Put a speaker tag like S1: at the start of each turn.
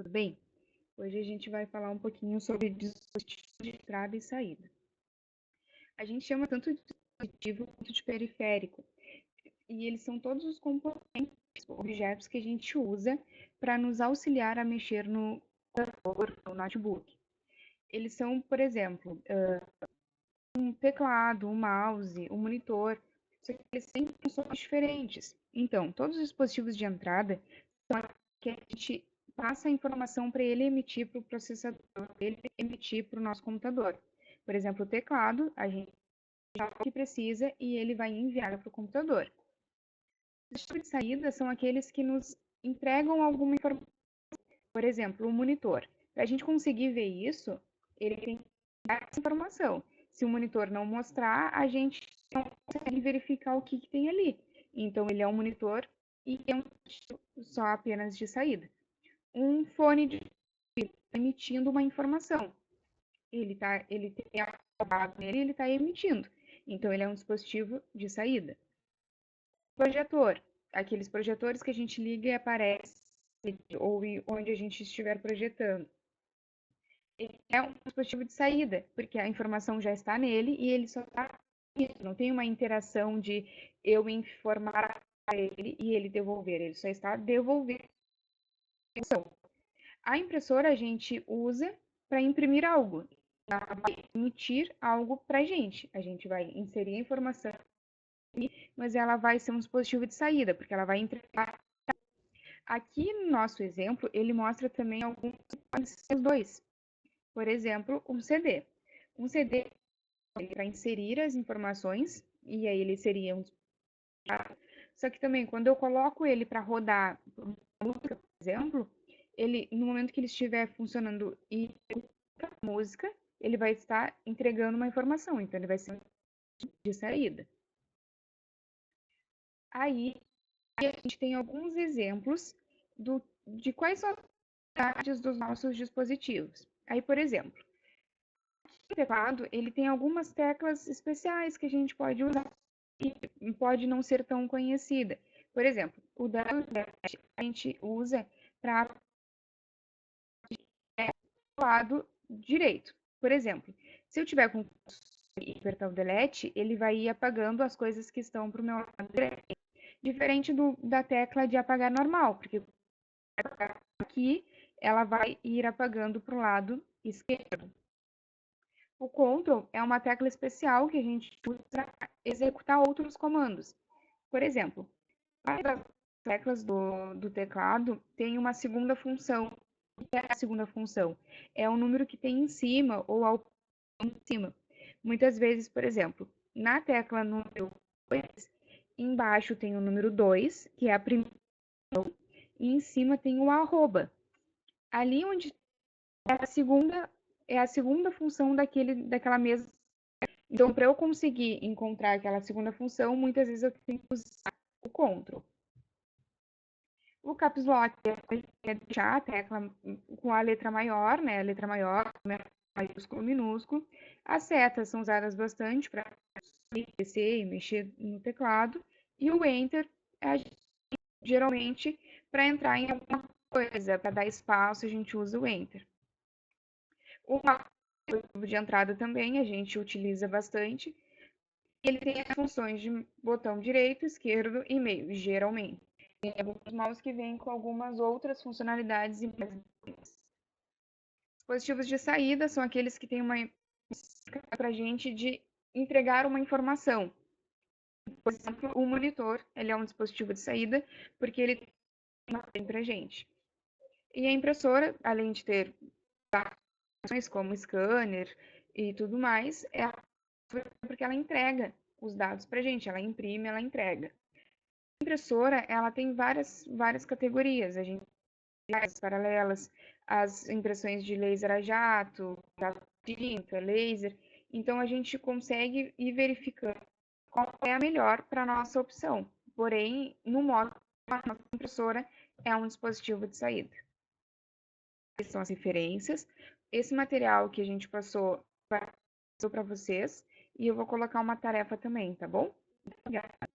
S1: tudo bem? Hoje a gente vai falar um pouquinho sobre dispositivos de entrada e saída. A gente chama tanto de dispositivo quanto de periférico, e eles são todos os componentes, objetos que a gente usa para nos auxiliar a mexer no computador, no notebook. Eles são, por exemplo, um teclado, um mouse, um monitor, só que eles têm funções diferentes. Então, todos os dispositivos de entrada são que a gente passa a informação para ele emitir para o processador, ele emitir para o nosso computador. Por exemplo, o teclado, a gente fala o que precisa e ele vai enviar para o computador. Os dispositivos de saída são aqueles que nos entregam alguma informação. Por exemplo, o monitor. Para a gente conseguir ver isso, ele tem que dar essa informação. Se o monitor não mostrar, a gente não consegue verificar o que tem ali. Então, ele é um monitor e é só apenas de saída. Um fone de emitindo uma informação. Ele tem apagado nele e ele está emitindo. Então, ele é um dispositivo de saída. Projetor. Aqueles projetores que a gente liga e aparece ou onde a gente estiver projetando. Ele é um dispositivo de saída, porque a informação já está nele e ele só está. Não tem uma interação de eu informar a ele e ele devolver. Ele só está devolvendo a informação. A impressora a gente usa para imprimir algo. Ela vai emitir algo para a gente. A gente vai inserir a informação, mas ela vai ser um dispositivo de saída, porque ela vai entregar. Aqui no nosso exemplo, ele mostra também alguns os dois. Por exemplo, um CD. Um CD para inserir as informações, e aí ele seria um. Só que também, quando eu coloco ele para rodar música, por exemplo, ele, no momento que ele estiver funcionando e a música, ele vai estar entregando uma informação, então ele vai ser de saída. Aí a gente tem alguns exemplos de quais são as funcionalidades dos nossos dispositivos. Aí, por exemplo, o teclado ele tem algumas teclas especiais que a gente pode usar e pode não ser tão conhecida. Por exemplo, o WDAT a gente usa para o lado direito. Por exemplo, se eu tiver com e apertar o delete, ele vai ir apagando as coisas que estão para o meu lado direito. Diferente da tecla de apagar normal, porque aqui ela vai ir apagando para o lado esquerdo. O Ctrl é uma tecla especial que a gente usa para executar outros comandos. Por exemplo, as teclas do teclado tem uma segunda função. O que é a segunda função? É o número que tem em cima ou ao em cima. Muitas vezes, por exemplo, na tecla número 2, embaixo tem o número 2, que é a primeira, e em cima tem o arroba. Ali onde é a segunda função daquela mesma. Então, para eu conseguir encontrar aquela segunda função, muitas vezes eu tenho que usar o Ctrl. O Caps Lock é deixar a tecla com a letra maior, né? A letra maior, maiúsculo, minúsculo. As setas são usadas bastante para descer e mexer no teclado. E o Enter é geralmente para entrar em alguma coisa, para dar espaço, a gente usa o Enter. O de entrada também a gente utiliza bastante. Ele tem as funções de botão direito, esquerdo e meio, geralmente. Tem alguns mouse que vêm com algumas outras funcionalidades. Dispositivos de saída são aqueles que têm uma para a gente de entregar uma informação. Por exemplo, o monitor, ele é um dispositivo de saída porque ele tem para a gente. E a impressora, além de ter funções como scanner e tudo mais, é porque ela entrega os dados para a gente, ela imprime, ela entrega. A impressora, ela tem várias categorias, a gente tem as paralelas, as impressões de laser a jato, tinta, laser, então a gente consegue ir verificando qual é a melhor para a nossa opção. Porém, no modo, a nossa impressora é um dispositivo de saída. Essas são as referências. Esse material que a gente passou para vocês, e eu vou colocar uma tarefa também, tá bom? Obrigada.